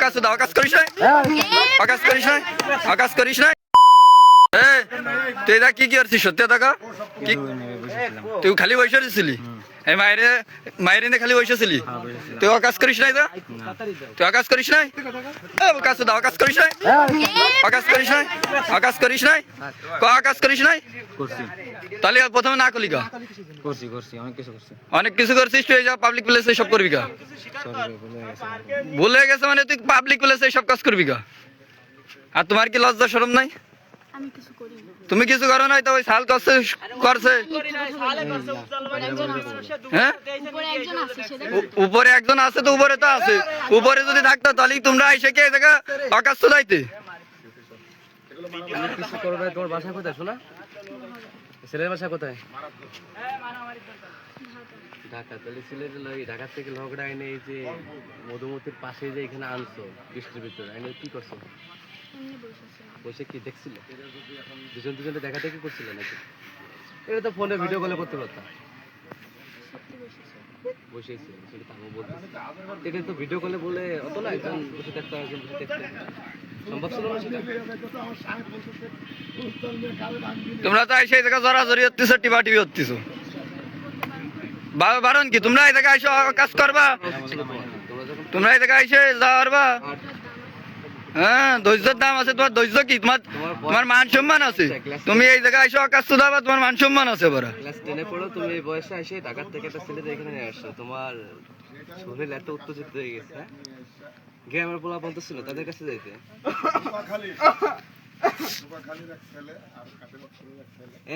কাছে দাও, আকাশ করিস নাই, আকাশ করিস নাই, আকাশ করিস নাই। তুই এটা কি করছিস সত্যি টাকা? তুই খালি বসে ছিলি? এই মায়েরে মায়েরে খালি বসেছিলি? তুই আকাশ করিস নাই? তুই আকাশ করিস নাই? কাছে দাও, আকাশ করিস নাই, আকাশ করিস নাই, আকাশ করিস নাই, আকাশ করিস নাই। তাহলে প্রথমে না করলি কা? অনেক কিছু করছিস তুই, যা পাবলিক প্লেসে সব করবি কা? ভুলে গেছে মানে তুই পাবলিক প্লেসে সব কাজ করবি কা? আর তোমার কি লজ্জা শরম নাই? তুমি কিছু করো নাই তো ওই সাল করছে করছে। হ্যাঁ, উপরে একজন আছে তো, উপরে তো আছে। উপরে যদি থাকতো তাহলে তোমরা এসে কে দেখা আকাশ তো যাইতে। তোমার বাসা কোথায় শোনা? ছেলের বাসা কোথায়? ঢাকা। তাহলে সিলেটে ঢাকা থেকে লগড়া এনে এই যে মধুমতির পাশে যে এখানে আনছো বৃষ্টির ভিতরে এনে কি করছো? বসে কি দেখছিল? দুজন দুজনে দেখা দেখি করছিল নাকি? এটা তো ফোনে ভিডিও কলে করতে পারতাম। বসেছিল এটা তো ভিডিও কলে বলে অত না, একজন বসে দেখতে একজন বসে দেখতে সম্ভব ছিল না সেটা। তোমরা তো এসে জায়গা জড়াজড়ি হচ্ছিস, টিপা টিপি হচ্ছিস। বারণ কি তোমরা এই জায়গায় এসে কাজ করবা? তোমরা এই জায়গায় এসে যাওয়ারবা? হ্যাঁ, ধৈর্যের দাম আছে। তোমার ধৈর্য কি? তোমার মান সম্মান আছে। তুমি এই জায়গায় এসে আকাশ তো দাবা, তোমার মান সম্মান আছে। বড় ক্লাস 10 এ পড়ো তুমি, এই বয়সে এসে ঢাকা থেকে একটা ছেলেদের এখানে নিয়ে আসছো। তোমার শরীর এত উত্তেজিত হয়ে গেছে। হ্যাঁ, গ্রামের পোলা বন্ধ ছিল তাদের কাছে যাইতে।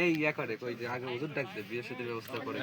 এই ইয়া করে কই যে আগে হুজুর ডাকতে বিয়ের সাথে ব্যবস্থা করে।